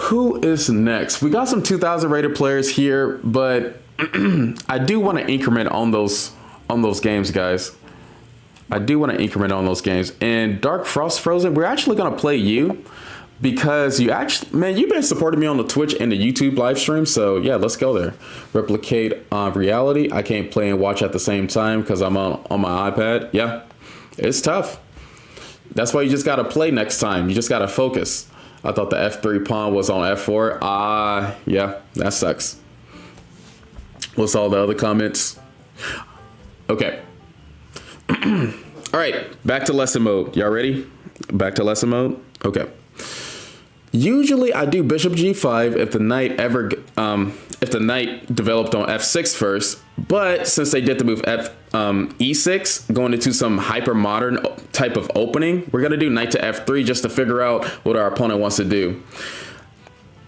Who is next? We got some 2,000 rated players here, but I do want to increment on those games, guys. I do want to increment on those games. And Dark Frost Frozen, we're actually going to play you because you actually, man, you've been supporting me on the Twitch and the YouTube live stream. So yeah, let's go there. Replicate reality. I can't play and watch at the same time because I'm on my iPad. Yeah, it's tough. That's why you just got to play next time. You just got to focus. I thought the F3 pawn was on F4. Yeah, that sucks. What's all the other comments? Okay. All right, back to lesson mode. Y'all ready? Back to lesson mode? Okay. Usually I do bishop g5 if the knight developed on f6 first, but since they did the move e6, going into some hyper modern type of opening, we're gonna do knight to f3 just to figure out what our opponent wants to do.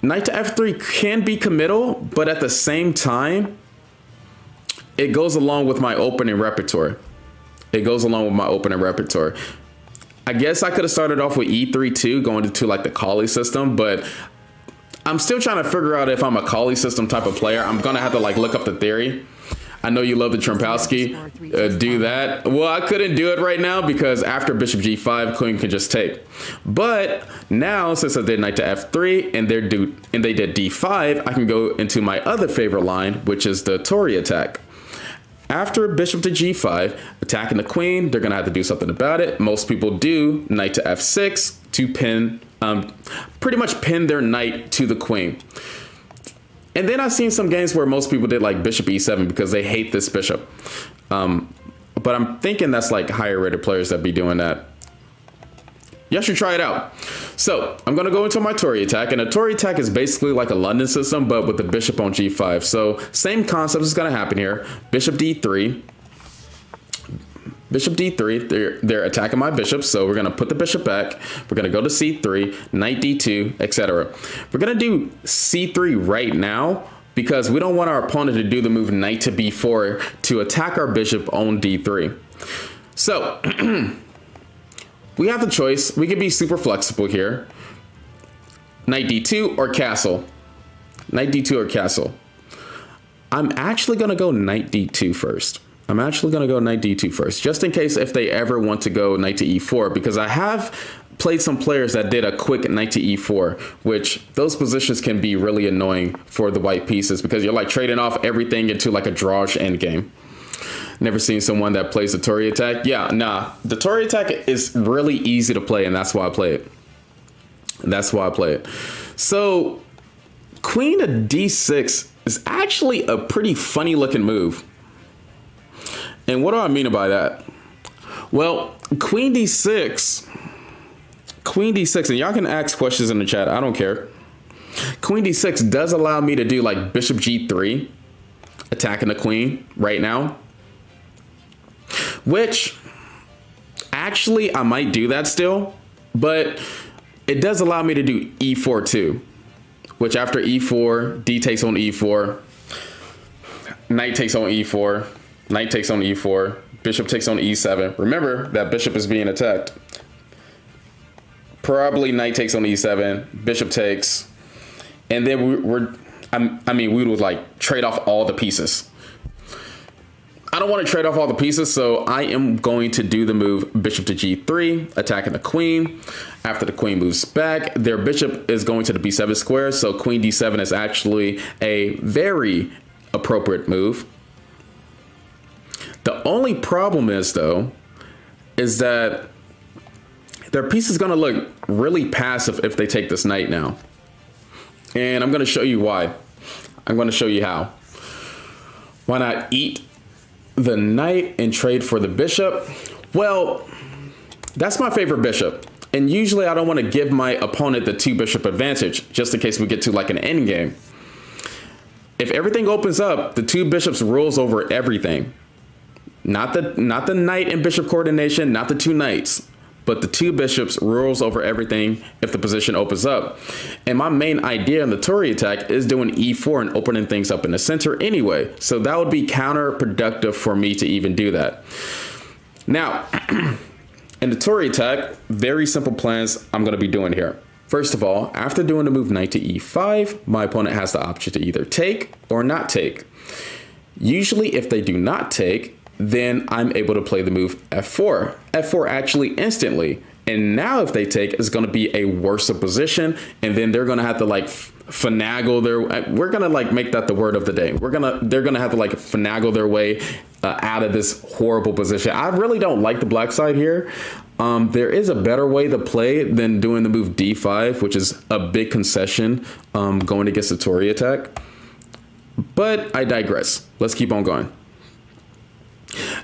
Knight to f3 can be committal, but at the same time, it goes along with my opening repertoire. I guess I could have started off with e3 too, going into like the Kali system, but I'm still trying to figure out if I'm a Kali system type of player. I'm gonna have to like look up the theory. I know you love the Trumpowski. Do that. Well, I couldn't do it right now because after bishop g5, queen can just take. But now, since I did knight to f3 and they did d5, I can go into my other favorite line, which is the Torre attack. After bishop to g5, attacking the queen, they're gonna have to do something about it. Most people do knight to f6 to pin, pretty much pin their knight to the queen. And then I've seen some games where most people did like bishop e7 because they hate this bishop. But I'm thinking that's like higher rated players that be doing that. You should try it out. So I'm going to go into my Torre attack, and a Torre attack is basically like a London system, but with the bishop on g5. So same concept is going to happen here. Bishop d3. Bishop d3, they're attacking my bishop, so we're going to put the bishop back. We're going to go to c3, knight d2, etc. We're going to do c3 right now because we don't want our opponent to do the move knight to b4 to attack our bishop on d3. So we have the choice. We can be super flexible here. Knight d2 or castle. Knight d2 or castle. I'm actually going to go knight d2 first. Just in case if they ever want to go knight to e4, because I have played some players that did a quick knight to e4, which those positions can be really annoying for the white pieces because you're like trading off everything into like a drawish endgame. Never seen someone that plays the Torre attack. Yeah, nah, the Torre attack is really easy to play, and that's why I play it. So queen to d6 is actually a pretty funny looking move. And what do I mean by that? Well, queen d6, and y'all can ask questions in the chat. I don't care. Queen d6 does allow me to do like bishop g3, attacking the queen right now, which actually I might do that still, but it does allow me to do e4 too, which after e4, d takes on e4, knight takes on e4, knight takes on e4, bishop takes on e7. Remember that bishop is being attacked. Probably knight takes on e7, bishop takes, and then we would like trade off all the pieces. I don't want to trade off all the pieces, so I am going to do the move bishop to g3, attacking the queen. After the queen moves back, their bishop is going to the b7 square, so queen d7 is actually a very appropriate move. The only problem is, though, is that their piece is going to look really passive if they take this knight now. And I'm going to show you why. I'm going to show you how. Why not eat the knight and trade for the bishop? Well, that's my favorite bishop. And usually I don't want to give my opponent the two bishop advantage, just in case we get to like an end game. If everything opens up, the two bishops rules over everything. Not the knight and bishop coordination, not the two knights, but the two bishops rules over everything if the position opens up. And my main idea in the Torre attack is doing e4 and opening things up in the center anyway. So that would be counterproductive for me to even do that. Now, in the Torre attack, very simple plans I'm going to be doing here. First of all, after doing the move knight to e5, my opponent has the option to either take or not take. Usually if they do not take, then I'm able to play the move f4. f4 actually instantly. And now if they take, it's going to be a worse position. And then they're going to have to like finagle their, we're going to like make that the word of the day. They're going to have to like finagle their way out of this horrible position. I really don't like the black side here. There is a better way to play than doing the move d5, which is a big concession going against the Torre attack. But I digress. Let's keep on going.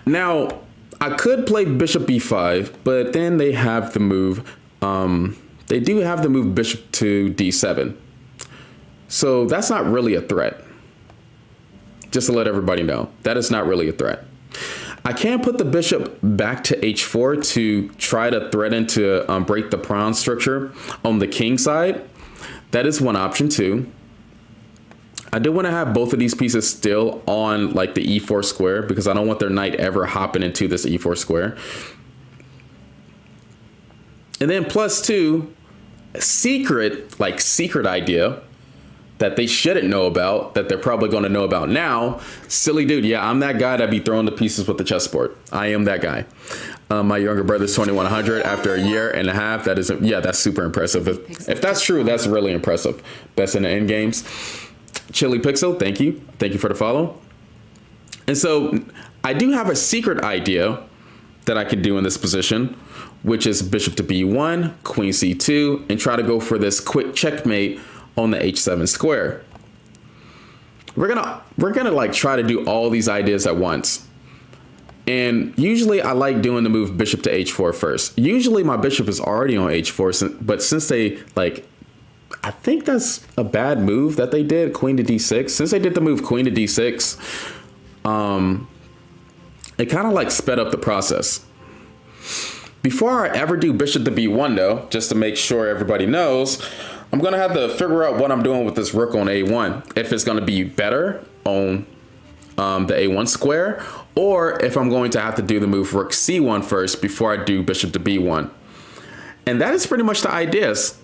Now, I could play bishop b5, but then they have the move. They do have the move bishop to d7. So that's not really a threat. Just to let everybody know, that is not really a threat. I can put the bishop back to h4 to try to threaten to break the pawn structure on the king side. That is one option too. I do want to have both of these pieces still on like the e4 square because I don't want their knight ever hopping into this e4 square. And then plus two, secret idea that they shouldn't know about, that they're probably going to know about now. Silly dude. Yeah, I'm that guy that be throwing the pieces with the chessboard. I am that guy. My younger brother's 2100 after a year and a half. That is, yeah, that's super impressive. If that's true, that's really impressive. Best in the end games. Chili Pixel, thank you. Thank you for the follow. And so I do have a secret idea that I could do in this position, which is bishop to b1, queen c2, and try to go for this quick checkmate on the h7 square. We're gonna like try to do all these ideas at once. And usually I like doing the move bishop to h4 first. Usually my bishop is already on h4, but since they like, I think that's a bad move that they did, queen to d6. Since they did the move queen to d6, it kind of like sped up the process. Before I ever do bishop to b1 though, just to make sure everybody knows, I'm going to have to figure out what I'm doing with this rook on a1. If it's going to be better on the a1 square, or if I'm going to have to do the move rook c1 first before I do bishop to b1. And that is pretty much the ideas.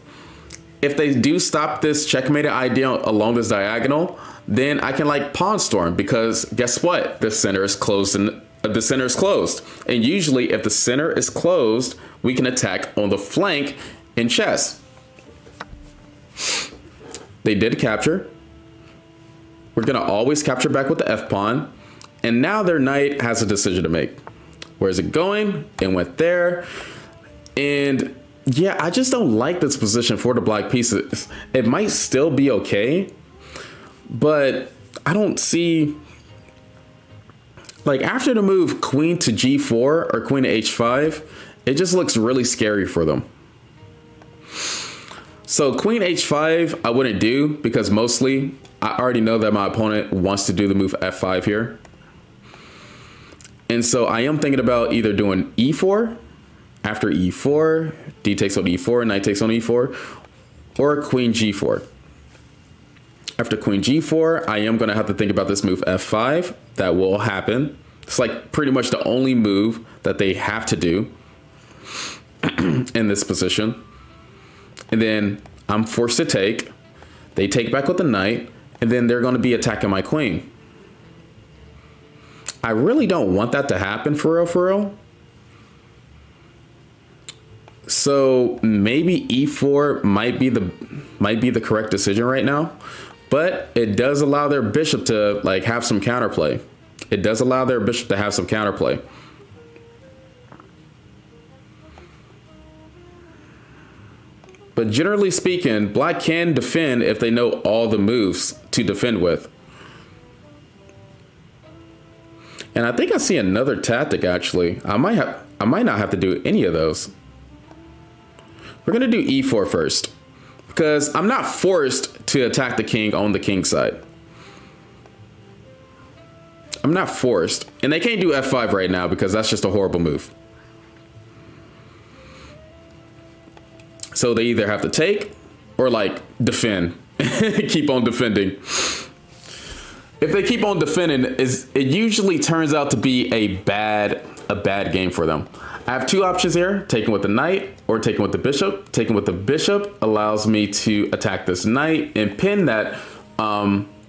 If they do stop this checkmate idea along this diagonal, then I can like pawn storm, because guess what? The center is closed and the center is closed. And usually if the center is closed, we can attack on the flank in chess. They did capture. We're going to always capture back with the f pawn. And now their knight has a decision to make. Where is it going? It went there. And yeah, I just don't like this position for the black pieces. It might still be okay, but I don't see, like after the move queen to g4 or queen to h5, it just looks really scary for them. So queen h5 I wouldn't do, because mostly I already know that my opponent wants to do the move f5 here. And so I am thinking about either doing e4 after e4, d takes on e4, knight takes on e4, or queen g4. After queen g4, I am going to have to think about this move f5. That will happen. It's like pretty much the only move that they have to do in this position. And then I'm forced to take. They take back with the knight, and then they're going to be attacking my queen. I really don't want that to happen for real, for real. So maybe e4 might be the correct decision right now, but it does allow their bishop to like have some counterplay. It does allow their bishop to have some counterplay. But generally speaking, black can defend if they know all the moves to defend with. And I think I see another tactic actually. I might not have to do any of those. We're going to do e4 first, because I'm not forced to attack the king on the king side. I'm not forced. And they can't do f5 right now because that's just a horrible move. So they either have to take or like defend. Keep on defending. If they keep on defending, it usually turns out to be a bad game for them. I have two options here, taking with the knight or taking with the bishop. Taking with the bishop allows me to attack this knight and pin that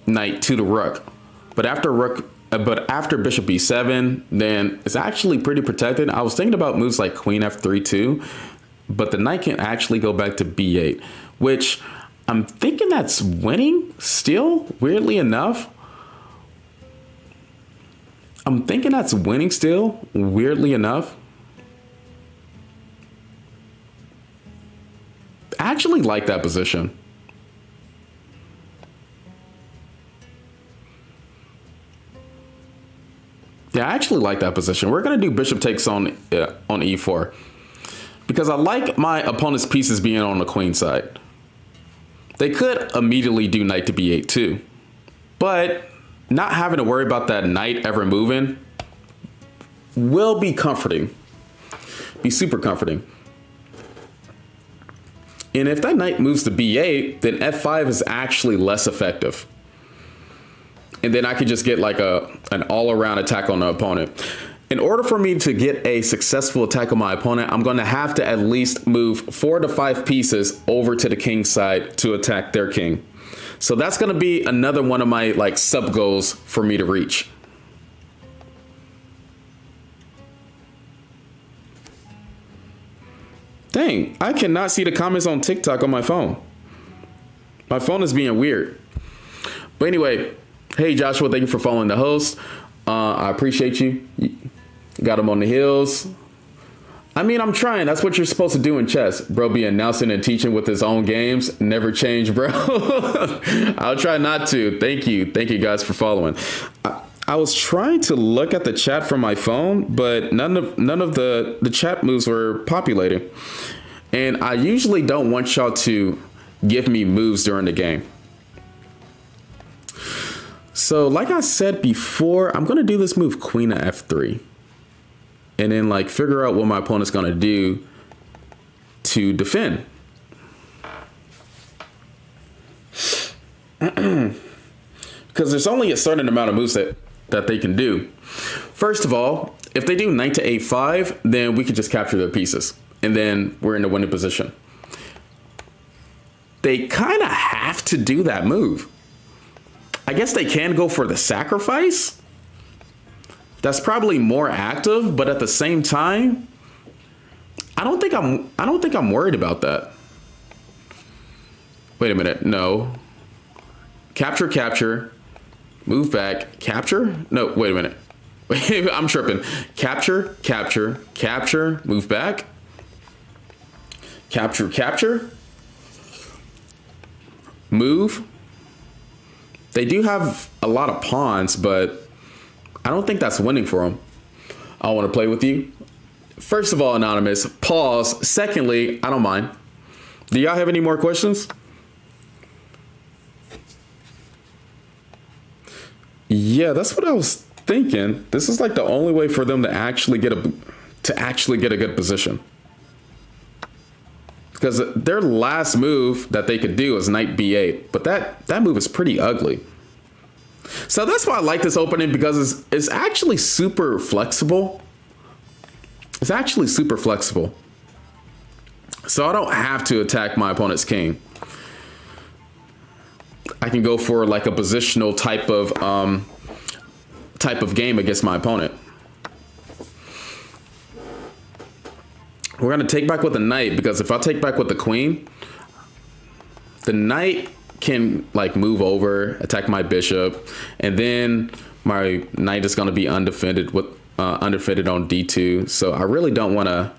knight to the rook. But after bishop b7, then it's actually pretty protected. I was thinking about moves like queen f3 too, but the knight can actually go back to b8, which I'm thinking that's winning still, weirdly enough. I actually like that position. Yeah, I actually like that position. We're going to do bishop takes on e4 because I like my opponent's pieces being on the queen side. They could immediately do knight to b8 too, but not having to worry about that knight ever moving will be comforting, be super comforting. And if that knight moves to b8, then f5 is actually less effective. And then I could just get like an all-around attack on the opponent. In order for me to get a successful attack on my opponent, I'm going to have to at least move 4 to 5 pieces over to the king side to attack their king. So that's going to be another one of my like sub goals for me to reach. Dang, I cannot see the comments on TikTok on my phone. My phone is being weird. But anyway, hey Joshua, thank you for following the host. I appreciate you. Got him on the heels. I mean, I'm trying. That's what you're supposed to do in chess. Bro, be announcing and teaching with his own games. Never change, bro. I'll try not to. Thank you. Thank you guys for following. I was trying to look at the chat from my phone, but none of the chat moves were populating. And I usually don't want y'all to give me moves during the game. So like I said before, I'm going to do this move queen to f3. And then like figure out what my opponent's going to do to defend. Because there's only a certain amount of moves that they can do. First of all, if they do knight to a5, then we could just capture their pieces. And then we're in the winning position. They kind of have to do that move. I guess they can go for the sacrifice. That's probably more active, but at the same time, I don't think I'm worried about that. Wait a minute, no. Capture, capture, move back, capture? No, wait a minute. I'm tripping. Capture, capture, capture, move back. Capture, capture. Move. They do have a lot of pawns, but I don't think that's winning for them. I want to play with you. First of all, Anonymous, pause. Secondly, I don't mind. Do y'all have any more questions? Yeah, that's what I was thinking. This is like the only way for them to actually get a good position. Because their last move that they could do is knight b8, but that move is pretty ugly. So that's why I like this opening, because it's actually super flexible. It's actually super flexible. So I don't have to attack my opponent's king. I can go for like a positional type of game against my opponent. We're going to take back with the knight, because if I take back with the queen, the knight can like move over, attack my bishop, and then my knight is going to be undefended on d2. So I really don't want to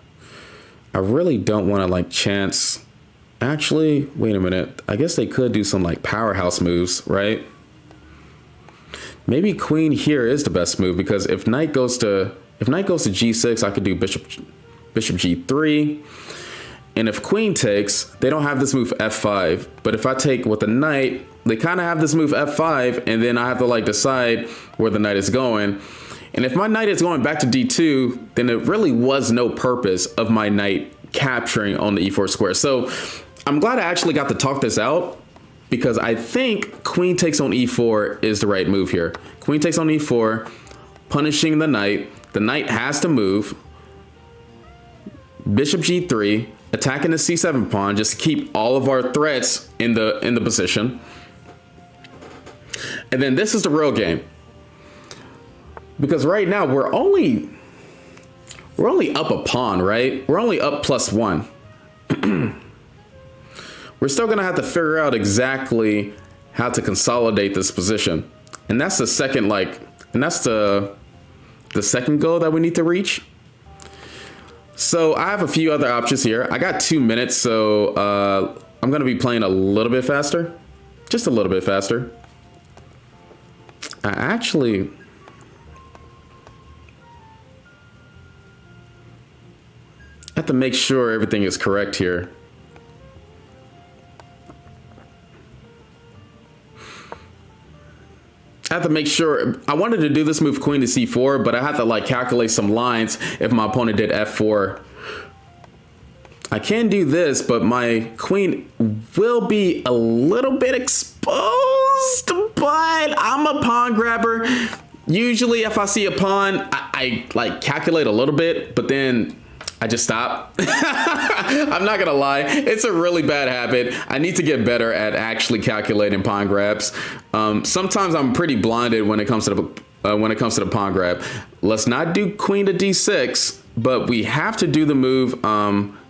like chance. Actually, wait a minute. I guess they could do some like powerhouse moves, right? Maybe queen here is the best move, because if knight goes to g6, I could do bishop g3. And if queen takes, they don't have this move f5. But if I take with the knight, they kind of have this move f5, and then I have to like decide where the knight is going. And if my knight is going back to d2, then it really was no purpose of my knight capturing on the e4 square. So I'm glad I actually got to talk this out, because I think queen takes on e4 is the right move here. Queen takes on e4, punishing the knight. The knight has to move. bishop g3, attacking the c7 pawn, just to keep all of our threats in the position. And then this is the real game. Because right now we're only up a pawn, right? We're only up +1. We're still gonna have to figure out exactly how to consolidate this position. And that's the second, the second goal that we need to reach. So I have a few other options here. I got 2 minutes, so I'm gonna be playing a little bit faster. Just a little bit faster. I actually... have to make sure everything is correct here. I have to make sure. I wanted to do this move queen to c4, but I had to calculate some lines if my opponent did f4. I can do this, but my queen will be a little bit exposed, but I'm a pawn grabber. Usually if I see a pawn, I calculate a little bit, but then I just stop. I'm not gonna lie, it's a really bad habit. I need to get better at actually calculating pawn grabs. Sometimes I'm pretty blinded when it comes to the pawn grab. Let's not do queen to d6, but we have to do the move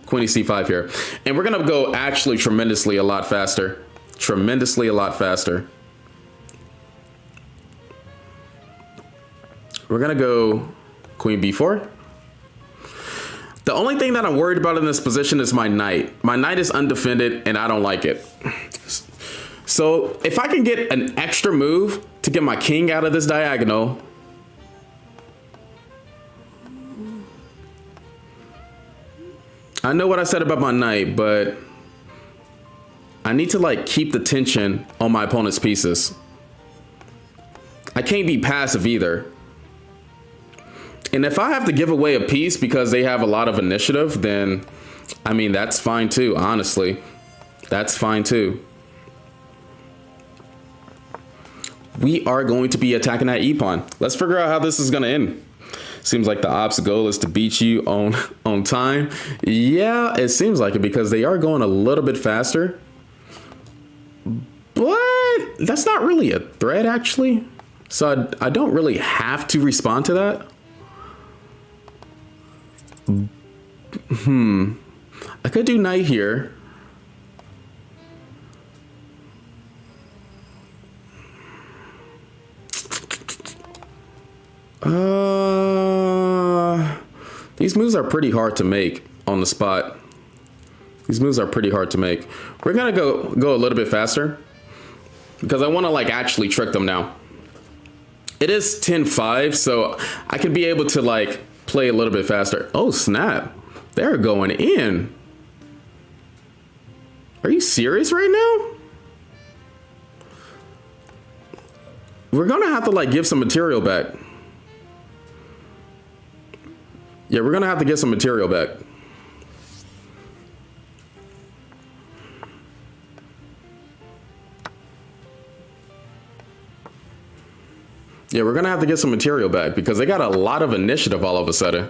queen to c5 here, and we're gonna go actually tremendously a lot faster. Tremendously a lot faster. We're gonna go queen b4. The only thing that I'm worried about in this position is my knight. My knight is undefended and I don't like it. So if I can get an extra move to get my king out of this diagonal. I know what I said about my knight, but I need to keep the tension on my opponent's pieces. I can't be passive either. And if I have to give away a piece because they have a lot of initiative, then, I mean, that's fine too, honestly. That's fine too. We are going to be attacking that e-pawn. Let's figure out how this is going to end. Seems like the ops goal is to beat you on time. Yeah, it seems like it because they are going a little bit faster. But that's not really a threat, actually. So I don't really have to respond to that. I could do knight here. These moves are pretty hard to make on the spot. These moves are pretty hard to make. We're gonna go a little bit faster because I want to actually trick them now. It is 10-5, so I can be able to play a little bit faster. Oh snap, they're going in. Are you serious right now? We're gonna have to give some material back. Yeah, we're gonna have to get some material back. Yeah, we're gonna have to get some material back because they got a lot of initiative all of a sudden.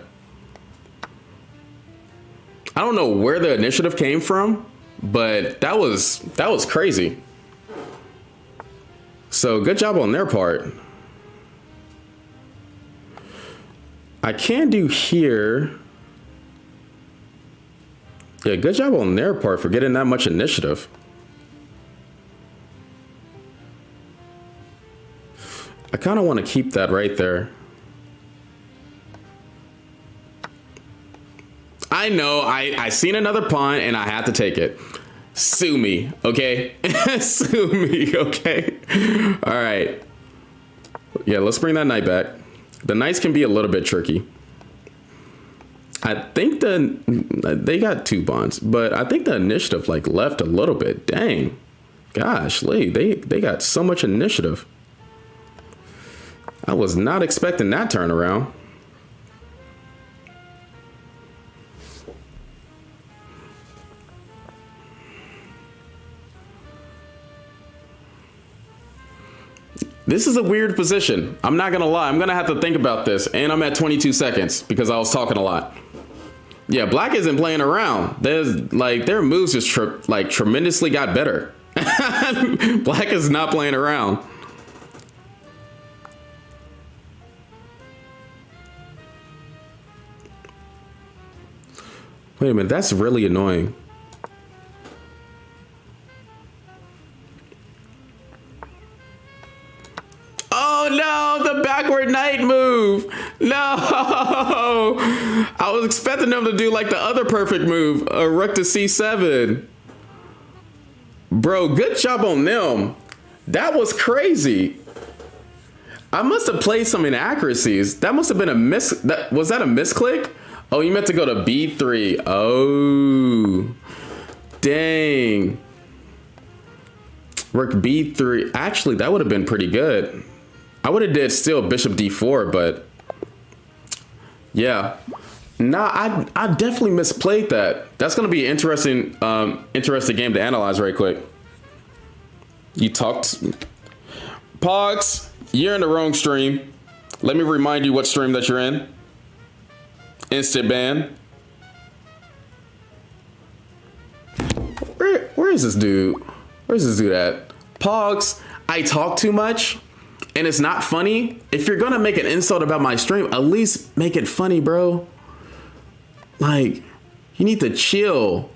I don't know where the initiative came from, but that was crazy. So good job on their part. I can do here. Yeah, good job on their part for getting that much initiative. I kind of want to keep that right there. I know, I seen another pawn and I had to take it. Sue me, okay? Sue me, okay? All right. Yeah, let's bring that knight back. The knights can be a little bit tricky. I think they got 2 bonds, but I think the initiative left a little bit. Dang. Gosh, they got so much initiative. I was not expecting that turnaround. This is a weird position. I'm not gonna lie. I'm gonna have to think about this. And I'm at 22 seconds because I was talking a lot. Yeah, black isn't playing around. There's like their moves just tremendously got better. Black is not playing around. Wait a minute, that's really annoying. Oh no, the backward knight move. No. I was expecting them to do like the other perfect move, a rook to c7. Bro, good job on them. That was crazy. I must have played some inaccuracies. That must have been a was that a misclick? Oh, you meant to go to b3. Oh, dang. Rook b3. Actually, that would have been pretty good. I would have did still bishop d4, but yeah. Nah, I definitely misplayed that. That's gonna be an interesting game to analyze right quick. You talked Pogs, you're in the wrong stream. Let me remind you what stream that you're in. Instant ban. Where is this dude? Where's this dude at? Pogs, I talk too much and it's not funny. If you're gonna make an insult about my stream, at least make it funny, bro. Like, you need to chill.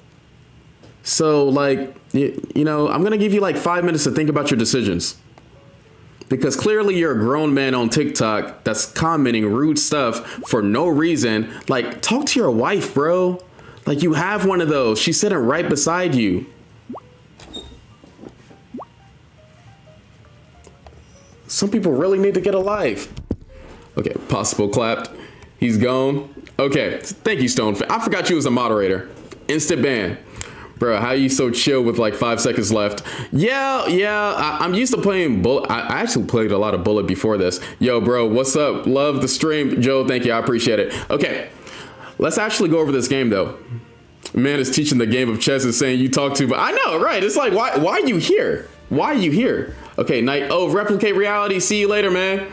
So like, you know, I'm gonna give you like 5 minutes to think about your decisions. Because clearly you're a grown man on TikTok that's commenting rude stuff for no reason. Like, talk to your wife, bro. Like, you have one of those. She's sitting right beside you. Some people really need to get a life. Okay, possible clapped. He's gone. Okay, thank you, Stone. I forgot you was a moderator. Instant ban. Bro, how you so chill with like 5 seconds left? Yeah, I'm used to playing Bullet. I actually played a lot of Bullet before this. Yo, bro, what's up? Love the stream. Joe, thank you. I appreciate it. Okay, let's actually go over this game, though. Man is teaching the game of chess and saying you talk to, but I know, right? It's like, why are you here? Why are you here? Okay, Knight. Oh, replicate reality. See you later, man.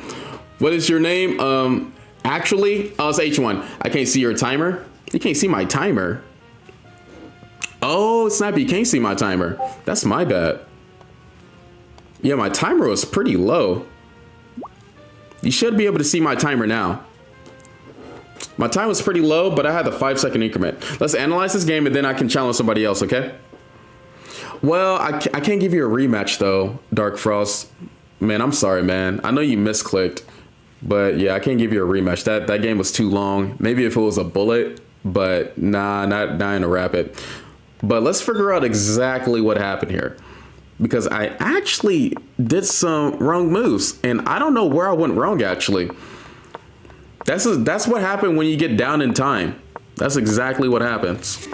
What is your name? Actually, oh, it's H1. I can't see your timer. You can't see my timer. Oh, Snappy, you can't see my timer. That's my bad. Yeah, my timer was pretty low. You should be able to see my timer now. My time was pretty low, but I had the 5 second increment. Let's analyze this game and then I can challenge somebody else, okay? Well, I can't give you a rematch though, Dark Frost. Man, I'm sorry, man. I know you misclicked, but yeah, I can't give you a rematch. That game was too long. Maybe if it was a Bullet, but nah, not in a Rapid. But let's figure out exactly what happened here, because I actually did some wrong moves and I don't know where I went wrong. Actually, that's what happened when you get down in time. That's exactly what happens.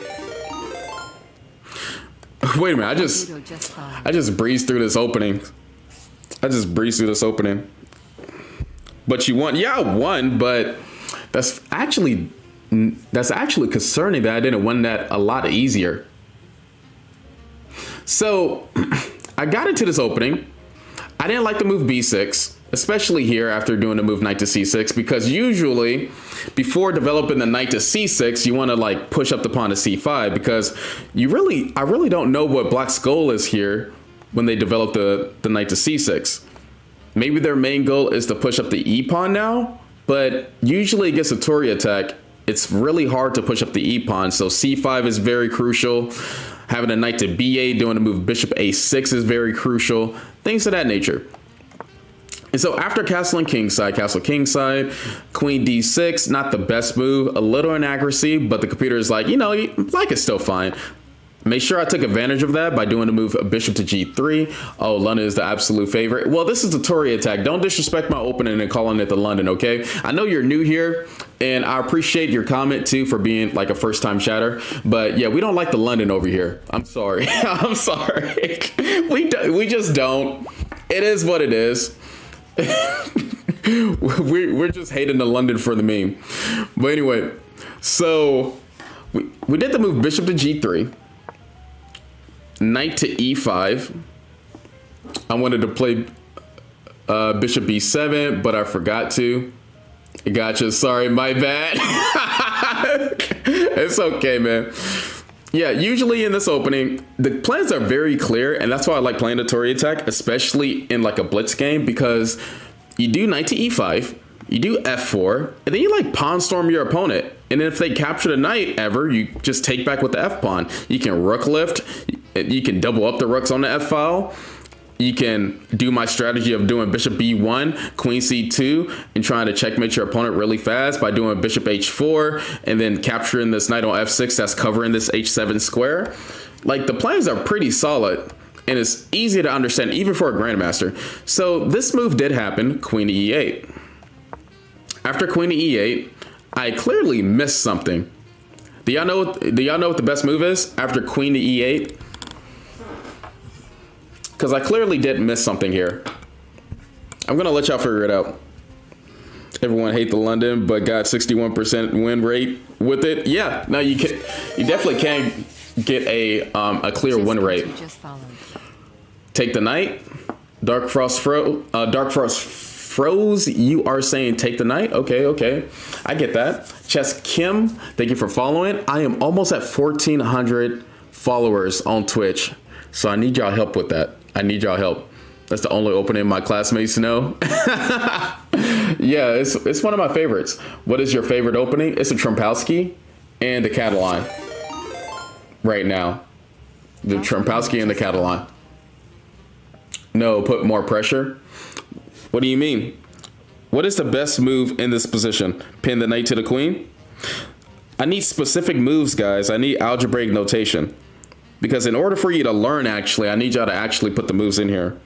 Wait a minute, I just breezed through this opening. But you won. Yeah, I won, but that's actually concerning that I didn't win that a lot easier. So I got into this opening. I didn't like the move b6, especially here after doing the move knight to c6, because usually before developing the knight to c6, you want to like push up the pawn to c5, because I really don't know what black's goal is here when they develop the knight to c6. Maybe their main goal is to push up the e pawn now, but usually against a Torre attack, it's really hard to push up the e pawn. So c5 is very crucial. Having a knight to b8, doing the move bishop a6 is very crucial. Things of that nature. And so after castle kingside, queen d6, not the best move, a little inaccuracy, but the computer is like, you know, black is still fine. Make sure I took advantage of that by doing the move bishop to g3. Oh, London is the absolute favorite. Well, this is the Torre attack. Don't disrespect my opening and calling it the London, okay? I know you're new here, and I appreciate your comment too for being like a first-time chatter. But yeah, we don't like the London over here. I'm sorry. I'm sorry. We just don't. It is what it is. we're just hating the London for the meme. But anyway, so we did the move bishop to g3. Knight to e5. I wanted to play bishop b7, but I forgot to. Gotcha. Sorry, my bad. It's okay, man. Yeah, usually in this opening, the plans are very clear, and that's why I like playing the Torre attack, especially in like a blitz game, because you do knight to e5, you do f4, and then you like pawn storm your opponent. And then if they capture the knight ever, you just take back with the f pawn. You can rook lift, you can double up the rooks on the f file. You can do my strategy of doing bishop b1, queen c2, and trying to checkmate your opponent really fast by doing bishop h4, and then capturing this knight on f6 that's covering this h7 square. Like, the plans are pretty solid, and it's easy to understand even for a grandmaster. So this move did happen, queen to e8. After queen to e8, I clearly missed something. Do y'all know what the best move is after queen to e8? Because I clearly did miss something here. I'm going to let y'all figure it out. Everyone hate the London, but got 61% win rate with it. Yeah, no, you definitely can get a clear win rate. Take the knight. Dark Frost froze. You are saying take the knight. Okay. I get that. Chess Kim, thank you for following. I am almost at 1,400 followers on Twitch. So I need y'all help with that. I need y'all help. That's the only opening my classmates know. Yeah, it's one of my favorites. What is your favorite opening? It's a Trumpowski and the Catalan. Right now. The Trumpowski and the Catalan. No, put more pressure. What do you mean? What is the best move in this position? Pin the knight to the queen? I need specific moves, guys. I need algebraic notation. Because in order for you to learn, actually, I need y'all to actually put the moves in here.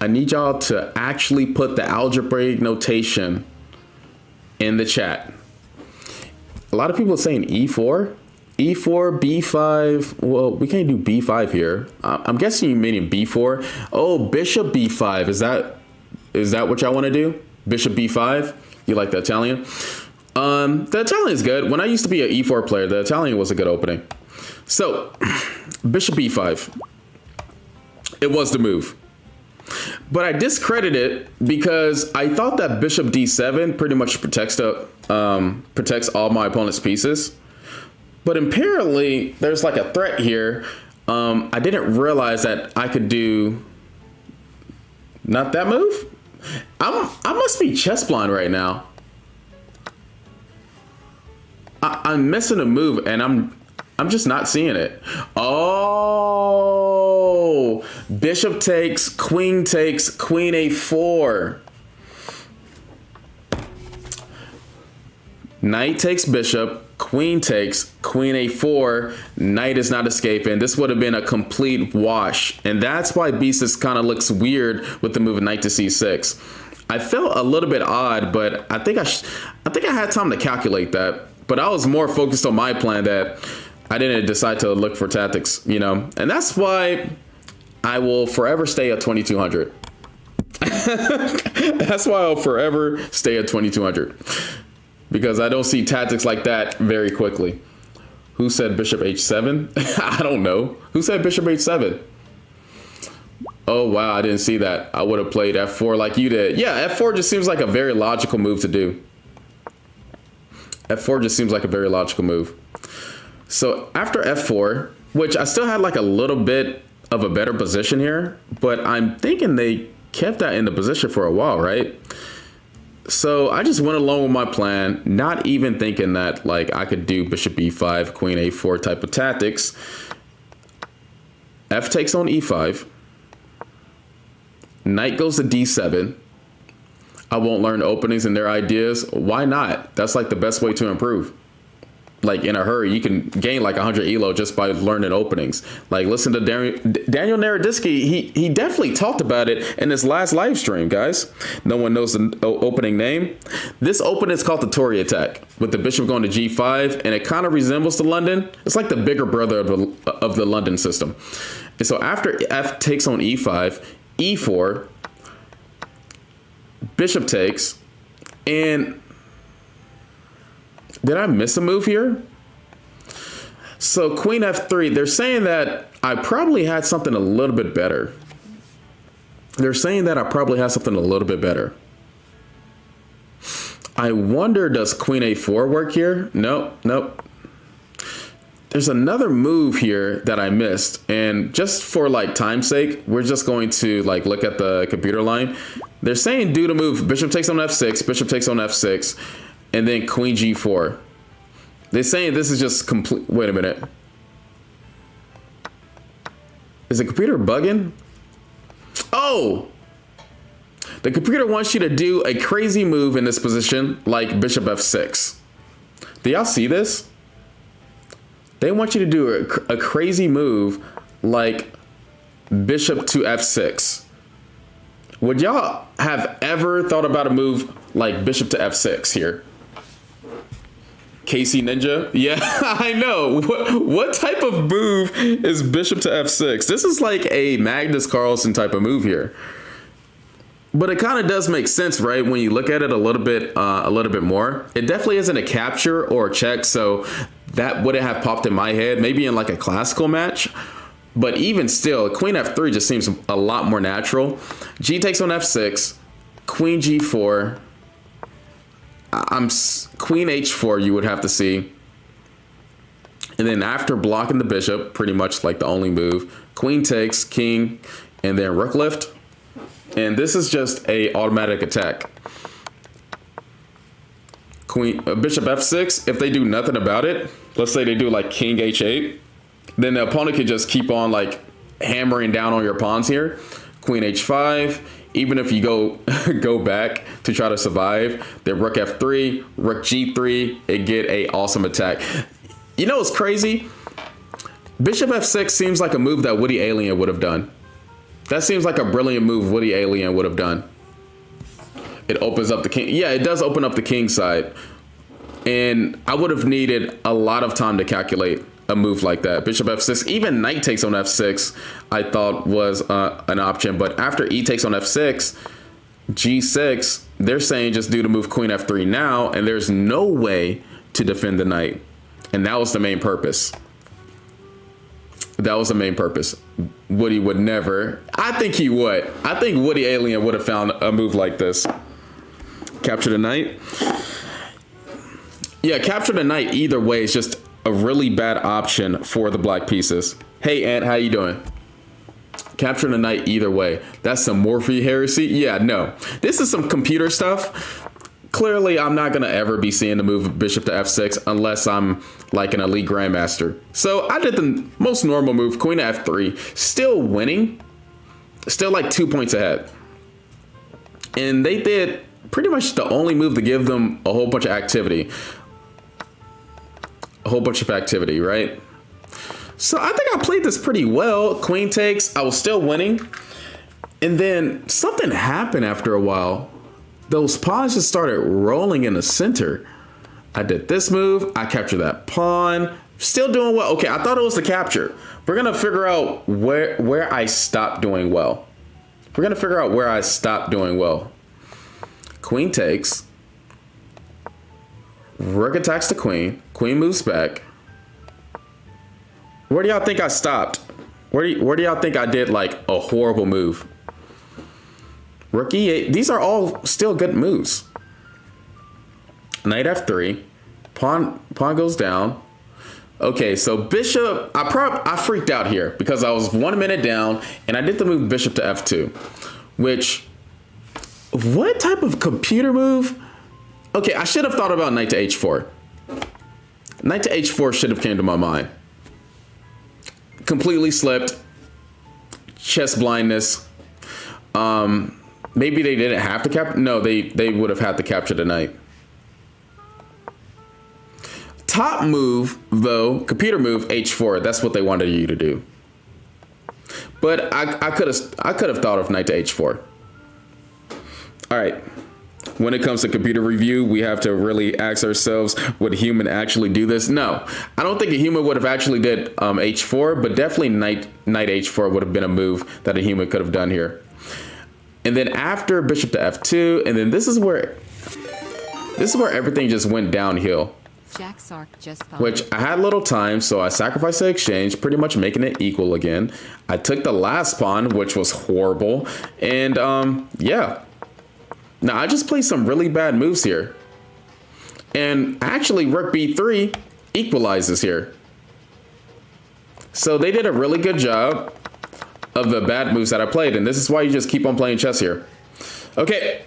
I need y'all to actually put the algebraic notation in the chat. A lot of people are saying E4, E4, B5. Well, we can't do B5 here. I'm guessing you mean B4. Oh, Bishop B5. Is that what y'all want to do? Bishop B5? You like the Italian? The Italian is good. When I used to be an E4 player, the Italian was a good opening. So, Bishop B5. It was the move. But I discredited it because I thought that Bishop D7 pretty much protects all my opponent's pieces. But apparently, there's like a threat here. I didn't realize that I could do not that move. I must be chess blind right now. I'm missing a move, and I'm just not seeing it. Oh, bishop takes, queen a4. Knight takes bishop, queen takes, queen a4. Knight is not escaping. This would have been a complete wash. And that's why Beast kind of looks weird with the move knight to c6. I felt a little bit odd, but I think I had time to calculate that. But I was more focused on my plan that I didn't decide to look for tactics, you know. And that's why I will forever stay at 2200. That's why I'll forever stay at 2200. Because I don't see tactics like that very quickly. Who said bishop h7? I don't know. Who said bishop h7? Oh, wow, I didn't see that. I would have played f4 like you did. Yeah, f4 just seems like a very logical move to do. F4 just seems like a very logical move. So after f4, which I still had like a little bit of a better position here, but I'm thinking they kept that in the position for a while, right? So I just went along with my plan, not even thinking that like I could do bishop e5, queen a4 type of tactics. F takes on e5. Knight goes to d7. I won't learn openings and their ideas. Why not? That's like the best way to improve. Like in a hurry, you can gain like 100 elo just by learning openings. Like listen to Daniel Naroditsky. He definitely talked about it in his last live stream, guys. No one knows the opening name. This opening is called the Torre attack with the bishop going to g5, and it kind of resembles the London. It's like the bigger brother of the London system. And so after F takes on e5, e4, bishop takes, and did I miss a move here? So queen f3, they're saying that I probably had something a little bit better. I wonder, does queen a4 work here? Nope, nope. There's another move here that I missed, and just for like time's sake, we're just going to like look at the computer line. They're saying do the move bishop takes on f6, bishop takes on f6, and then queen g4. They're saying this is just complete. Wait a minute. Is the computer bugging? Oh, the computer wants you to do a crazy move in this position, like bishop f6. Do y'all see this? They want you to do a crazy move like bishop to f6. Would y'all have ever thought about a move like bishop to f6 here? Casey Ninja? Yeah, I know. What type of move is bishop to f6? This is like a Magnus Carlsen type of move here. But it kind of does make sense, right? When you look at it a little bit more. It definitely isn't a capture or a check, so that wouldn't have popped in my head, maybe in like a classical match. But even still, queen f3 just seems a lot more natural. G takes on f6, queen g4. Queen h4 you would have to see. And then after blocking the bishop, pretty much like the only move, queen takes, king, and then rook lift. And this is just a automatic attack. Bishop f6, if they do nothing about it, let's say they do like king h8, then the opponent could just keep on like hammering down on your pawns here. Queen h5, even if you go back to try to survive, then rook f3, rook g3, and get a awesome attack. You know what's crazy? Bishop f6 seems like a move that Woody Alien would have done. That seems like a brilliant move Woody Alien would have done. It opens up the king. Yeah, it does open up the king side. And I would have needed a lot of time to calculate a move like that. Bishop f6, even knight takes on f6, I thought was an option. But after e takes on f6, g6, they're saying just do the move queen f3 now, and there's no way to defend the knight. And that was the main purpose. That was the main purpose. Woody would never. I think he would. I think Woody Alien would have found a move like this. Capture the knight. Yeah, capture the knight either way is just a really bad option for the black pieces. Hey, Ant, how you doing? Capture the knight either way. That's some Morphe heresy. Yeah, no. This is some computer stuff. Clearly, I'm not going to ever be seeing the move bishop to f6 unless I'm like an elite grandmaster. So I did the most normal move, queen to f3, still winning, still like 2 points ahead. And they did pretty much the only move to give them a whole bunch of activity. A whole bunch of activity, right? So I think I played this pretty well. Queen takes, I was still winning. And then something happened after a while. Those pawns just started rolling in the center. I did this move. I captured that pawn. Still doing well. Okay, I thought it was the capture. We're going to figure out where I stopped doing well. We're going to figure out where I stopped doing well. Queen takes. Rook attacks the queen. Queen moves back. Where do y'all think I stopped? Where do y'all think I did like a horrible move? Rook e8. These are all still good moves. Knight f3. Pawn goes down. Okay, so bishop. I freaked out here because I was 1 minute down and I did the move bishop to f2, which, what type of computer move? Okay, I should have thought about knight to h4. Knight to h4 should have came to my mind. Completely slipped. Chess blindness. Maybe they didn't have to capture. No, they would have had to capture the knight. Top move, though, computer move, h4. That's what they wanted you to do. But I could have thought of knight to h4. All right. When it comes to computer review, we have to really ask ourselves, would a human actually do this? No, I don't think a human would have actually did h4, but definitely knight h4 would have been a move that a human could have done here. And then after bishop to f2, and then this is where everything just went downhill. Jack Sark just which I had little time, so I sacrificed the exchange, pretty much making it equal again. I took the last pawn, which was horrible, and yeah. Now I just played some really bad moves here. And actually, rook b3 equalizes here. So they did a really good job of the bad moves that I played. And this is why you just keep on playing chess here. Okay.